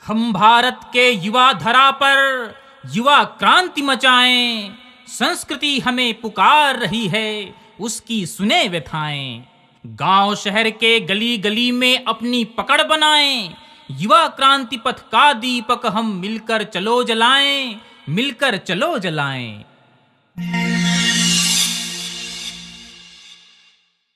हम भारत के युवा धरा पर युवा क्रांति मचाएं। संस्कृति हमें पुकार रही है, उसकी सुने व्यथाएं। गांव शहर के गली गली में अपनी पकड़ बनाएं। युवा क्रांति पथ का दीपक हम मिलकर चलो जलाएं, मिलकर चलो जलाएं।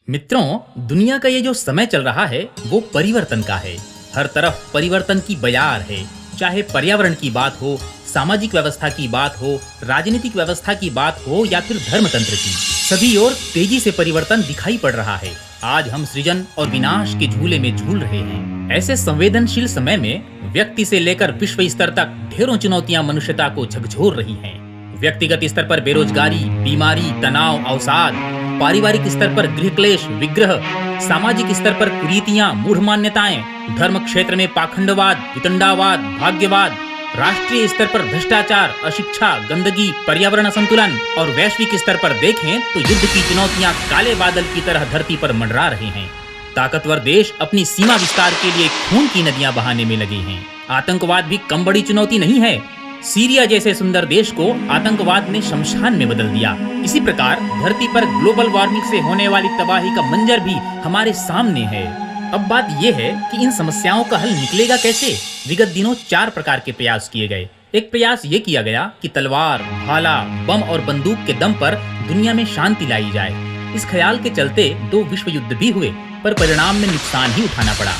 मित्रों, दुनिया का ये जो समय चल रहा है वो परिवर्तन का है। हर तरफ परिवर्तन की बयार है। चाहे पर्यावरण की बात हो, सामाजिक व्यवस्था की बात हो, राजनीतिक व्यवस्था की बात हो या फिर धर्मतंत्र की, सभी ओर तेजी से परिवर्तन दिखाई पड़ रहा है। आज हम सृजन और विनाश के झूले में झूल रहे हैं। ऐसे संवेदनशील समय में व्यक्ति से लेकर विश्व स्तर तक ढेरों चुनौतियां मनुष्यता को झकझोर रही हैं। व्यक्तिगत स्तर पर बेरोजगारी, बीमारी, तनाव, अवसाद, पारिवारिक स्तर पर गृह क्लेश, विग्रह, सामाजिक स्तर पर कुरीतियां, मूढ़ मान्यताएं, धर्म क्षेत्र में पाखंडवाद, वितंडावाद, भाग्यवाद, राष्ट्रीय स्तर पर भ्रष्टाचार, अशिक्षा, गंदगी, पर्यावरण असंतुलन और वैश्विक स्तर पर देखें तो युद्ध की चुनौतियां काले बादल की तरह धरती पर मंडरा रहे हैं। ताकतवर देश अपनी सीमा विस्तार के लिए खून की नदियां बहाने में लगे हैं। आतंकवाद भी कम बड़ी चुनौती नहीं है। सीरिया जैसे सुंदर देश को आतंकवाद ने शमशान में बदल दिया। इसी प्रकार धरती पर ग्लोबल वार्मिंग से होने वाली तबाही का मंजर भी हमारे सामने है। अब बात यह है कि इन समस्याओं का हल निकलेगा कैसे। विगत दिनों 4 प्रकार के प्रयास किए गए। एक प्रयास ये किया गया कि तलवार, भाला, बम और बंदूक के दम पर दुनिया में शांति लाई जाए। इस ख्याल के चलते 2 विश्व युद्ध भी हुए, पर परिणाम में नुकसान ही उठाना पड़ा।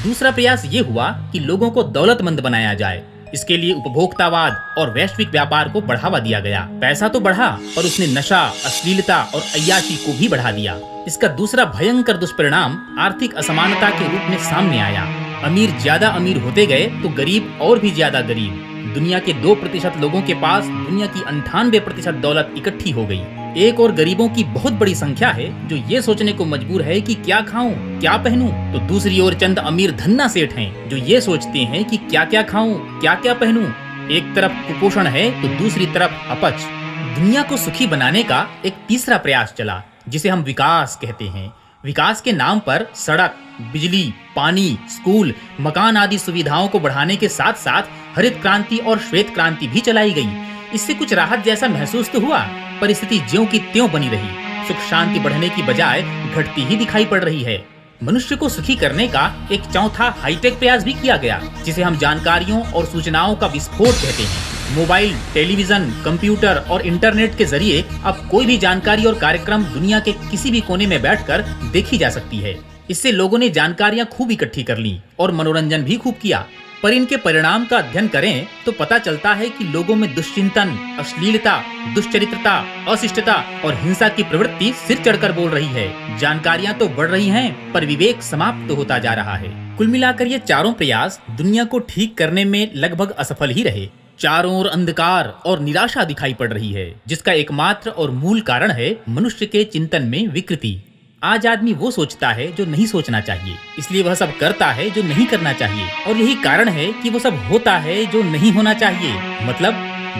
दूसरा प्रयास ये हुआ कि लोगों को दौलतमंद बनाया जाए। इसके लिए उपभोक्तावाद और वैश्विक व्यापार को बढ़ावा दिया गया। पैसा तो बढ़ा, पर उसने नशा, अश्लीलता और अय्याशी को भी बढ़ा दिया। इसका दूसरा भयंकर दुष्परिणाम आर्थिक असमानता के रूप में सामने आया। अमीर ज्यादा अमीर होते गए तो गरीब और भी ज्यादा गरीब। दुनिया के 2% लोगों के पास दुनिया की 98% दौलत इकट्ठी हो गई। एक और गरीबों की बहुत बड़ी संख्या है जो ये सोचने को मजबूर है कि क्या खाऊं, क्या पहनूं, तो दूसरी ओर चंद अमीर धन्ना सेठ हैं जो ये सोचते हैं कि क्या क्या खाऊं, क्या क्या पहनूं। एक तरफ कुपोषण है तो दूसरी तरफ अपच। दुनिया को सुखी बनाने का एक तीसरा प्रयास चला जिसे हम विकास कहते हैं। विकास के नाम पर सड़क, बिजली, पानी, स्कूल, मकान आदि सुविधाओं को बढ़ाने के साथ साथ हरित क्रांति और श्वेत क्रांति भी चलाई गई। इससे कुछ राहत जैसा महसूस तो हुआ, पर स्थिति ज्यों की त्यों बनी रही। सुख शांति बढ़ने की बजाय घटती ही दिखाई पड़ रही है। मनुष्य को सुखी करने का एक चौथा हाईटेक प्रयास भी किया गया जिसे हम जानकारियों और सूचनाओं का विस्फोट कहते हैं। मोबाइल, टेलीविजन, कंप्यूटर और इंटरनेट के जरिए अब कोई भी जानकारी और कार्यक्रम दुनिया के किसी भी कोने में बैठकर देखी जा सकती है। इससे लोगों ने जानकारियां खूब इकट्ठी कर ली और मनोरंजन भी खूब किया। पर इनके परिणाम का अध्ययन करें तो पता चलता है कि लोगों में दुश्चिंतन, अश्लीलता, दुश्चरित्रता, अशिष्टता और हिंसा की प्रवृत्ति सिर चढ़कर बोल रही है। जानकारियां तो बढ़ रही हैं, पर विवेक समाप्त होता जा रहा है। कुल मिलाकर ये चारों प्रयास दुनिया को ठीक करने में लगभग असफल ही रहे। चारों ओर अंधकार और निराशा दिखाई पड़ रही है, जिसका एकमात्र और मूल कारण है मनुष्य के चिंतन में विकृति। आज आदमी वो सोचता है जो नहीं सोचना चाहिए, इसलिए वह सब करता है जो नहीं करना चाहिए, और यही कारण है कि वो सब होता है जो नहीं होना चाहिए। मतलब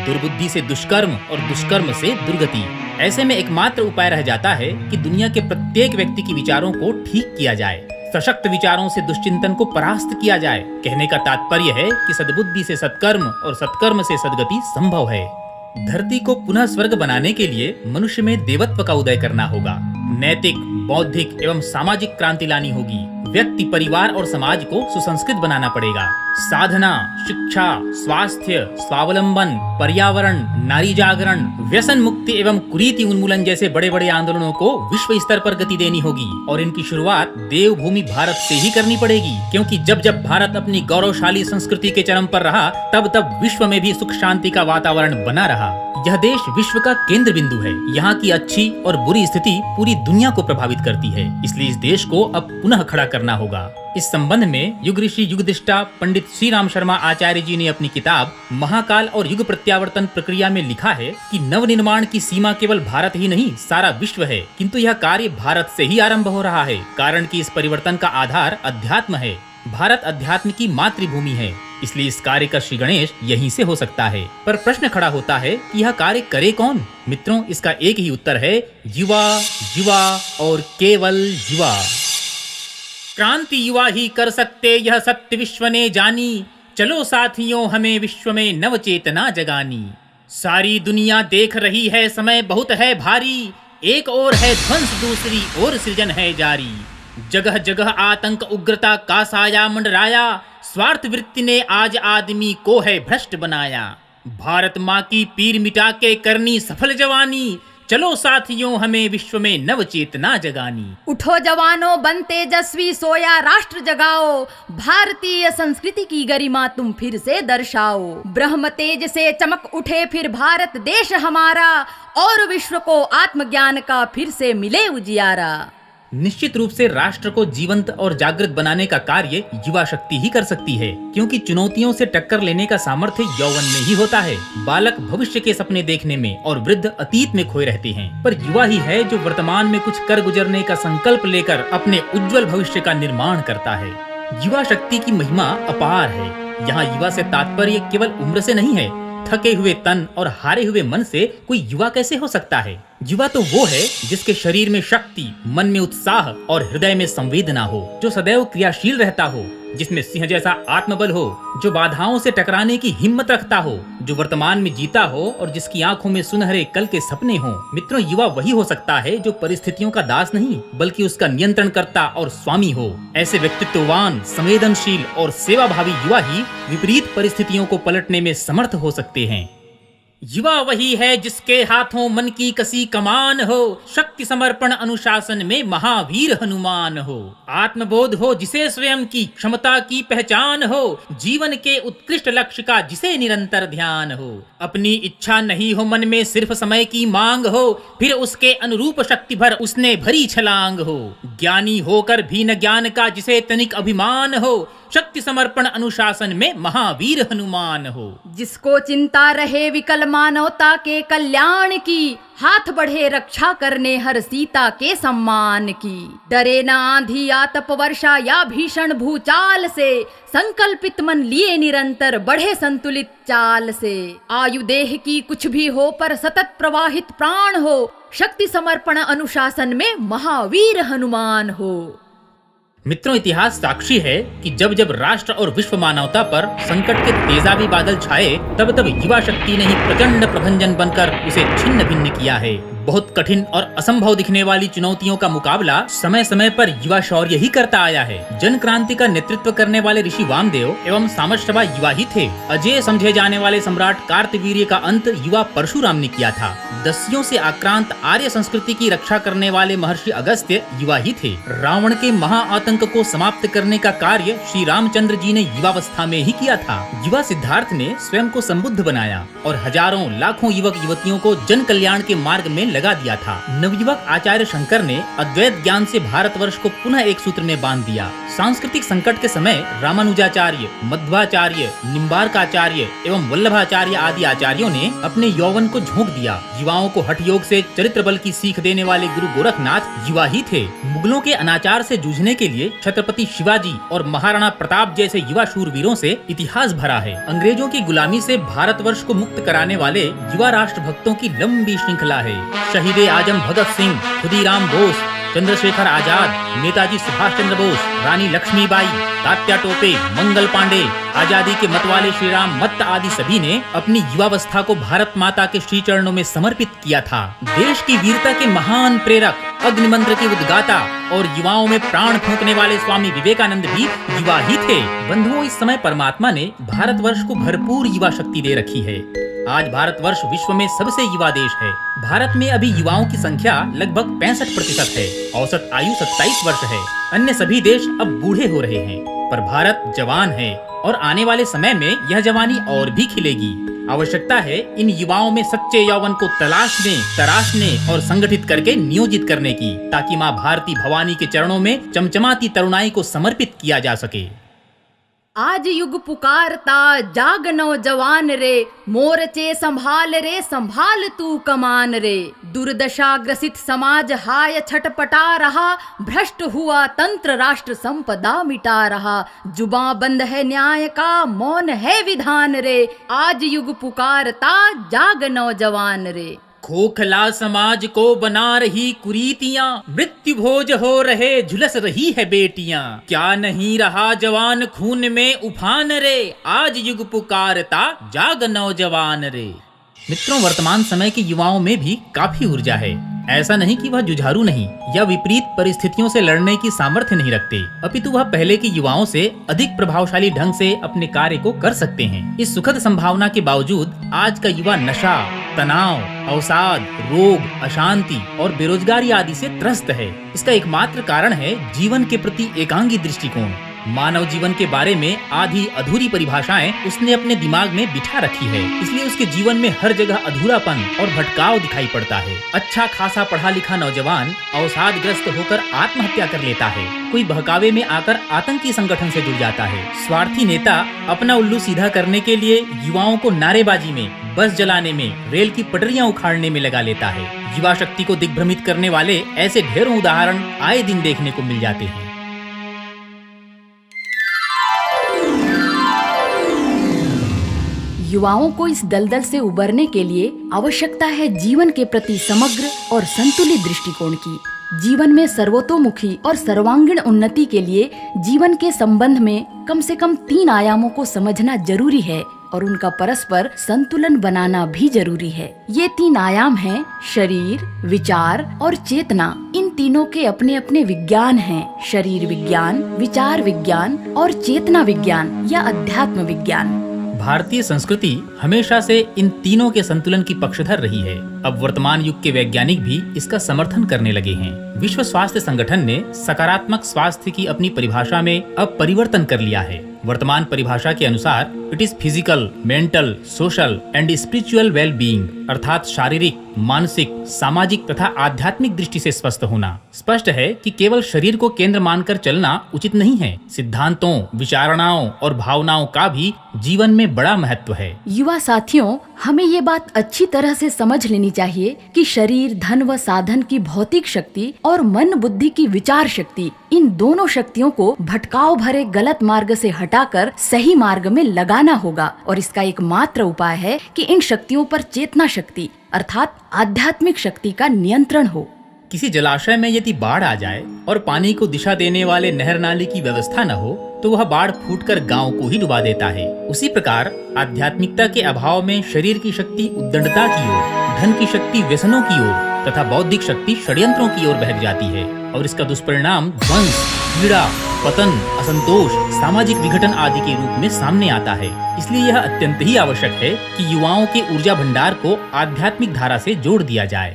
दुर्बुद्धि से दुष्कर्म और दुष्कर्म से दुर्गति। ऐसे में एकमात्र उपाय रह जाता है कि दुनिया के प्रत्येक व्यक्ति के विचारों को ठीक किया जाए, सशक्त विचारों से दुश्चिंतन को परास्त किया जाए। कहने का तात्पर्य है कि सद्बुद्धि से सत्कर्म और सत्कर्म से सद्गति संभव है। धरती को पुनः स्वर्ग बनाने के लिए मनुष्य में देवत्व का उदय करना होगा। नैतिक, बौद्धिक एवं सामाजिक क्रांति लानी होगी। व्यक्ति, परिवार और समाज को सुसंस्कृत बनाना पड़ेगा। साधना, शिक्षा, स्वास्थ्य, स्वावलंबन, पर्यावरण, नारी जागरण, व्यसन मुक्ति एवं कुरीति उन्मूलन जैसे बड़े बड़े आंदोलनों को विश्व स्तर पर गति देनी होगी। और इनकी शुरुआत देवभूमि भारत से ही करनी पड़ेगी, क्योंकि जब जब भारत अपनी गौरवशाली संस्कृति के चरम पर रहा, तब तब विश्व में भी सुख शांति का वातावरण बना रहा। यह देश विश्व का केंद्र बिंदु है। यहाँ की अच्छी और बुरी स्थिति पूरी दुनिया को प्रभावित करती है, इसलिए इस देश को अब पुनः खड़ा करना होगा। इस संबंध में युग ऋषि युगदृष्टा पंडित श्री राम शर्मा आचार्य जी ने अपनी किताब महाकाल और युग प्रत्यावर्तन प्रक्रिया में लिखा है कि नवनिर्माण की सीमा केवल भारत ही नहीं, सारा विश्व है, किंतु यह कार्य भारत से ही आरंभ हो रहा है। कारण कि इस परिवर्तन का आधार अध्यात्म है। भारत अध्यात्म की मातृभूमि है, इसलिए इस कार्य का श्री गणेश यहीं से हो सकता है। पर प्रश्न खड़ा होता है कि यह कार्य करे कौन? मित्रों, इसका एक ही उत्तर है, युवा, युवा और केवल युवा। क्रांति युवा ही कर सकते, यह सत्य विश्व ने जानी। चलो साथियों हमें विश्व में नव चेतना जगानी। सारी दुनिया देख रही है समय बहुत है भारी, एक ओर है ध्वंस दूसरी ओर सृजन है जारी। जगह जगह आतंक उग्रता का साया मंडराया, स्वार्थ वृत्ति ने आज आदमी को है भ्रष्ट बनाया। भारत माँ की पीर मिटा के करनी सफल जवानी, चलो साथियों हमें विश्व में नव चेतना जगानी। उठो जवानों बन तेजस्वी, सोया राष्ट्र जगाओ, भारतीय संस्कृति की गरिमा तुम फिर से दर्शाओ। ब्रह्म तेज से चमक उठे फिर भारत देश हमारा, और विश्व को आत्मज्ञान का फिर से मिले उजियारा। निश्चित रूप से राष्ट्र को जीवंत और जागृत बनाने का कार्य युवा शक्ति ही कर सकती है, क्योंकि चुनौतियों से टक्कर लेने का सामर्थ्य यौवन में ही होता है। बालक भविष्य के सपने देखने में और वृद्ध अतीत में खोए रहते हैं, पर युवा ही है जो वर्तमान में कुछ कर गुजरने का संकल्प लेकर अपने उज्जवल भविष्य का निर्माण करता है। युवा शक्ति की महिमा अपार है। यहाँ युवा से तात्पर्य केवल उम्र से नहीं है। थके हुए तन और हारे हुए मन से कोई युवा कैसे हो सकता है? युवा तो वो है जिसके शरीर में शक्ति, मन में उत्साह और हृदय में संवेदना हो, जो सदैव क्रियाशील रहता हो, जिसमें सिंह जैसा आत्मबल हो, जो बाधाओं से टकराने की हिम्मत रखता हो, जो वर्तमान में जीता हो और जिसकी आंखों में सुनहरे कल के सपने हो। मित्रों, युवा वही हो सकता है जो परिस्थितियों का दास नहीं बल्कि उसका नियंत्रणकर्ता और स्वामी हो। ऐसे व्यक्तित्ववान, संवेदनशील और सेवाभावी युवा ही विपरीत परिस्थितियों को पलटने में समर्थ हो सकते हैं। युवा वही है जिसके हाथों मन की कसी कमान हो, शक्ति समर्पण अनुशासन में महावीर हनुमान हो। आत्मबोध हो जिसे स्वयं की क्षमता की पहचान हो, जीवन के उत्कृष्ट लक्ष्य का जिसे निरंतर ध्यान हो। अपनी इच्छा नहीं हो मन में सिर्फ समय की मांग हो, फिर उसके अनुरूप शक्ति भर उसने भरी छलांग हो। ज्ञानी होकर भी न ज्ञान का जिसे तनिक अभिमान हो, शक्ति समर्पण अनुशासन में महावीर हनुमान हो। जिसको चिंता रहे विकल मानवता के कल्याण की, हाथ बढ़े रक्षा करने हर सीता के सम्मान की। डरे न आंधी या तप वर्षा या भीषण भूचाल से, संकल्पित मन लिए निरंतर बढ़े संतुलित चाल से। आयु देह की कुछ भी हो पर सतत प्रवाहित प्राण हो, शक्ति समर्पण अनुशासन में महावीर हनुमान हो। मित्रों, इतिहास साक्षी है कि जब जब राष्ट्र और विश्व मानवता पर संकट के तेजाबी बादल छाए, तब तब युवा शक्ति ने ही प्रचंड प्रभंजन बनकर उसे छिन्न भिन्न किया है। बहुत कठिन और असंभव दिखने वाली चुनौतियों का मुकाबला समय समय पर युवा शौर्य ही करता आया है। जन क्रांति का नेतृत्व करने वाले ऋषि वामदेव एवं सामश्रवा युवा ही थे। अजय समझे जाने वाले सम्राट कार्तवीर्य का अंत युवा परशुराम ने किया था। दस्युओं से आक्रांत आर्य संस्कृति की रक्षा करने वाले महर्षि अगस्त्य युवा ही थे। रावण के महाआतंक को समाप्त करने का कार्य श्री रामचंद्र जी ने युवावस्था में ही किया था। युवा सिद्धार्थ ने स्वयं को संबुद्ध बनाया और हजारों लाखों युवक युवतियों को जन कल्याण के मार्ग में लगा दिया था। नवयुवक आचार्य शंकर ने अद्वैत ज्ञान से भारतवर्ष को पुनः एक सूत्र में बांध दिया। सांस्कृतिक संकट के समय रामानुजाचार्य, मध्वाचार्य, निम्बार्काचार्य एवं वल्लभाचार्य आदि आचार्यों ने अपने यौवन को झोंक दिया। युवाओं को हठ योग से चरित्र बल की सीख देने वाले गुरु गोरखनाथ युवा ही थे। मुगलों के अनाचार से जूझने के लिए छत्रपति शिवाजी और महाराणा प्रताप जैसे युवा शूरवीरों से इतिहास भरा है। अंग्रेजों की गुलामी से भारतवर्ष को मुक्त कराने वाले युवा राष्ट्र भक्तों की लंबी श्रृंखला है। शहीद आजम भगत सिंह, खुदीराम बोस, चंद्रशेखर आजाद, नेताजी सुभाष चंद्र बोस, रानी लक्ष्मीबाई, तात्या टोपे, मंगल पांडे, आजादी के मतवाले श्रीराम मत्त आदि सभी ने अपनी युवावस्था को भारत माता के श्री चरणों में समर्पित किया था। देश की वीरता के महान प्रेरक, अग्निमंत्र के उद्गाता और युवाओं में प्राण फूंकने वाले स्वामी विवेकानंद भी युवा ही थे। बंधुओं, इस समय परमात्मा ने भारतवर्ष को भरपूर युवा शक्ति दे रखी है। आज भारतवर्ष विश्व में सबसे युवा देश है। भारत में अभी युवाओं की संख्या लगभग 65% है। औसत आयु 27 वर्ष है। अन्य सभी देश अब बूढ़े हो रहे हैं, पर भारत जवान है और आने वाले समय में यह जवानी और भी खिलेगी। आवश्यकता है इन युवाओं में सच्चे यौवन को तलाशने, तराशने और संगठित करके नियोजित करने की, ताकि माँ भारती भवानी के चरणों में चमचमाती तरुणाई को समर्पित किया जा सके। आज युग पुकारता, जाग नौजवान रे, मोर्चे संभाल रे, संभाल तू कमान रे। दुर्दशा ग्रसित समाज हाय छटपटा रहा, भ्रष्ट हुआ तंत्र राष्ट्र संपदा मिटा रहा। जुबां बंद है न्याय का, मौन है विधान रे। आज युग पुकारता, जाग नौजवान रे। खोखला समाज को बना रही कुरीतियां, मृत्यु भोज हो रहे झुलस रही है बेटियां। क्या नहीं रहा जवान खून में उफान रे, आज युग पुकारता जाग नौजवान रे। मित्रों, वर्तमान समय के युवाओं में भी काफी ऊर्जा है। ऐसा नहीं कि वह जुझारू नहीं या विपरीत परिस्थितियों से लड़ने की सामर्थ्य नहीं रखते, अपितु वह पहले के युवाओं से अधिक प्रभावशाली ढंग से अपने कार्य को कर सकते हैं। इस सुखद संभावना के बावजूद आज का युवा नशा, तनाव, अवसाद, रोग, अशांति और बेरोजगारी आदि से त्रस्त है। इसका एकमात्र कारण है जीवन के प्रति एकांगी दृष्टिकोण। मानव जीवन के बारे में आधी अधूरी परिभाषाएं उसने अपने दिमाग में बिठा रखी है, इसलिए उसके जीवन में हर जगह अधूरापन और भटकाव दिखाई पड़ता है। अच्छा खासा पढ़ा लिखा नौजवान अवसादग्रस्त होकर आत्महत्या कर लेता है, कोई बहकावे में आकर आतंकी संगठन से जुड़ जाता है। स्वार्थी नेता अपना उल्लू सीधा करने के लिए युवाओं को नारेबाजी में, बस जलाने में, रेल की पटरियां उखाड़ने में लगा लेता है। युवा शक्ति को दिग्भ्रमित करने वाले ऐसे ढेरों उदाहरण आए दिन देखने को मिल जाते हैं। युवाओं को इस दलदल से उबरने के लिए आवश्यकता है जीवन के प्रति समग्र और संतुलित दृष्टिकोण की। जीवन में सर्वतोमुखी और सर्वांगीण उन्नति के लिए जीवन के संबंध में कम से कम 3 आयामों को समझना जरूरी है और उनका परस्पर संतुलन बनाना भी जरूरी है। ये 3 आयाम हैं शरीर, विचार और चेतना। इन तीनों के अपने अपने विज्ञान हैं, शरीर विज्ञान, विचार विज्ञान और चेतना विज्ञान या अध्यात्म विज्ञान। भारतीय संस्कृति हमेशा से इन तीनों के संतुलन की पक्षधर रही है। अब वर्तमान युग के वैज्ञानिक भी इसका समर्थन करने लगे हैं। विश्व स्वास्थ्य संगठन ने सकारात्मक स्वास्थ्य की अपनी परिभाषा में अब परिवर्तन कर लिया है। वर्तमान परिभाषा के अनुसार it is physical, mental, social and spiritual well being, अर्थात शारीरिक, मानसिक, सामाजिक तथा आध्यात्मिक दृष्टि से स्वस्थ होना। स्पष्ट है कि केवल शरीर को केंद्र मानकर चलना उचित नहीं है। सिद्धांतों, विचारणाओं और भावनाओं का भी जीवन में बड़ा महत्व है। युवा साथियों, हमें ये बात अच्छी तरह से समझ लेनी चाहिए कि शरीर, धन व साधन की भौतिक शक्ति और मन बुद्धि की विचार शक्ति, इन दोनों शक्तियों को भटकाव भरे गलत मार्ग से हटाकर सही मार्ग में लगाना होगा और इसका एकमात्र उपाय है कि इन शक्तियों पर चेतना शक्ति अर्थात आध्यात्मिक शक्ति का नियंत्रण हो। किसी जलाशय में यदि बाढ़ आ जाए और पानी को दिशा देने वाले नहर नाले की व्यवस्था न हो तो वह बाढ़ फूटकर गांव को ही डुबा देता है। उसी प्रकार आध्यात्मिकता के अभाव में शरीर की शक्ति उद्दंडता की ओर, धन की शक्ति व्यसनों की ओर तथा बौद्धिक शक्ति षड्यंत्रों की ओर बह जाती है और इसका दुष्परिणाम ध्वंस, पीड़ा, पतन, असंतोष, सामाजिक विघटन आदि के रूप में सामने आता है। इसलिए यह अत्यंत ही आवश्यक है कि युवाओं के ऊर्जा भंडार को आध्यात्मिक धारा से जोड़ दिया जाए।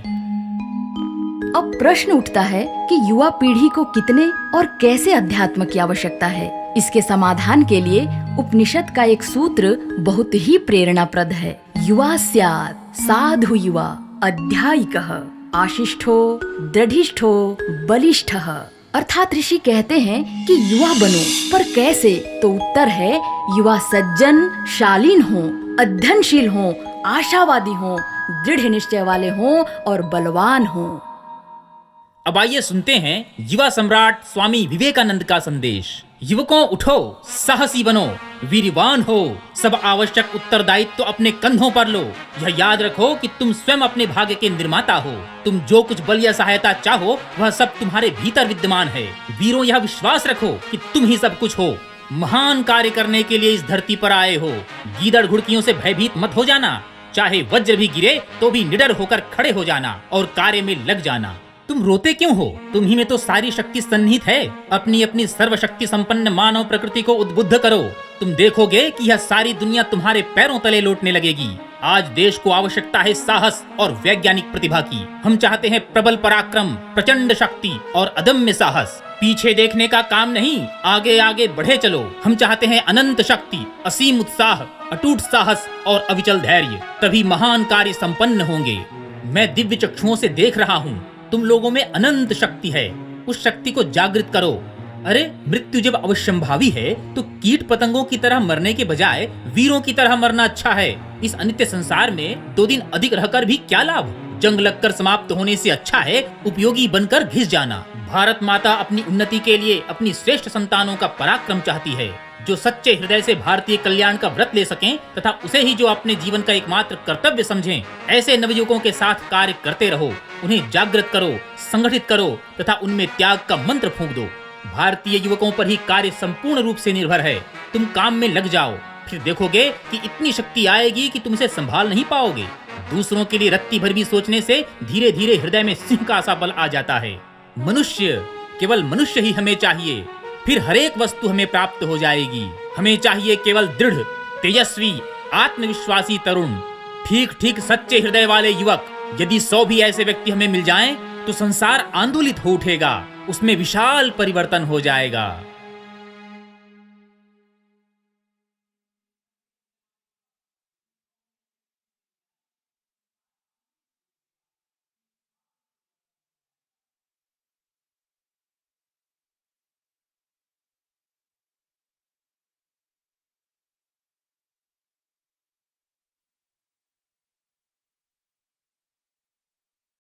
अब प्रश्न उठता है कि युवा पीढ़ी को कितने और कैसे अध्यात्म की आवश्यकता है। इसके समाधान के लिए उपनिषद का एक सूत्र बहुत ही प्रेरणाप्रद है। युवा स्यात् साधु युवा अध्यायिकः आशिष्ठो दृढ़िष्ठो बलिष्ठः। अर्थात ऋषि कहते हैं कि युवा बनो, पर कैसे? तो उत्तर है युवा सज्जन, शालीन हो, अध्ययनशील हो, आशावादी हो, दृढ़ निश्चय वाले हो और बलवान हो। अब आइए सुनते हैं युवा सम्राट स्वामी विवेकानंद का संदेश। युवकों उठो, साहसी बनो, वीरवान हो, सब आवश्यक उत्तरदायित्व तो अपने कंधों पर लो। यह याद रखो कि तुम स्वयं अपने भाग्य के निर्माता हो। तुम जो कुछ बल या सहायता चाहो वह सब तुम्हारे भीतर विद्यमान है। वीरों, यह विश्वास रखो कि तुम ही सब कुछ हो। महान कार्य करने के लिए इस धरती पर आए हो। गीदड़ घुड़कियों से भयभीत मत हो जाना। चाहे वज्र भी गिरे तो भी निडर होकर खड़े हो जाना और कार्य में लग जाना। तुम रोते क्यों हो? तुम ही में तो सारी शक्ति सन्निहित है। अपनी अपनी सर्वशक्ति संपन्न मानव प्रकृति को उद्बुद्ध करो। तुम देखोगे कि यह सारी दुनिया तुम्हारे पैरों तले लौटने लगेगी। आज देश को आवश्यकता है साहस और वैज्ञानिक प्रतिभा की। हम चाहते हैं प्रबल पराक्रम, प्रचंड शक्ति और अदम्य साहस। पीछे देखने का काम नहीं, आगे आगे बढ़े चलो। हम चाहते हैं अनंत शक्ति, असीम उत्साह, अटूट साहस और अविचल धैर्य। तभी महान कार्य संपन्न होंगे। मैं दिव्य चक्षुओं से देख रहा हूँ। तुम लोगों में अनंत शक्ति है। उस शक्ति को जागृत करो। अरे, मृत्यु जब अवश्यंभावी है तो कीट पतंगों की तरह मरने के बजाय वीरों की तरह मरना अच्छा है। इस अनित्य संसार में 2 दिन अधिक रहकर भी क्या लाभ? जंग लगकर समाप्त होने से अच्छा है उपयोगी बनकर घिस जाना। भारत माता अपनी उन्नति के लिए अपनी श्रेष्ठ संतानों का पराक्रम चाहती है, जो सच्चे हृदय से भारतीय कल्याण का व्रत ले सकें तथा उसे ही जो अपने जीवन का एकमात्र कर्तव्य समझें। ऐसे नवयुवकों के साथ कार्य करते रहो, उन्हें जागृत करो, संगठित करो तथा उनमें त्याग का मंत्र फूंक दो। भारतीय युवकों पर ही कार्य संपूर्ण रूप से निर्भर है। तुम काम में लग जाओ, फिर देखोगे कि इतनी शक्ति आएगी कि तुम इसे संभाल नहीं पाओगे। दूसरों के लिए रत्ती भर भी सोचने से धीरे धीरे हृदय में सिंह का सा बल आ जाता है। मनुष्य, केवल मनुष्य ही हमें चाहिए, फिर हर एक वस्तु हमें प्राप्त हो जाएगी। हमें चाहिए केवल दृढ़, तेजस्वी, आत्मविश्वासी तरुण, ठीक ठीक सच्चे हृदय वाले युवक। यदि 100 भी ऐसे व्यक्ति हमें मिल जाएं, तो संसार आंदोलित हो उठेगा, उसमें विशाल परिवर्तन हो जाएगा।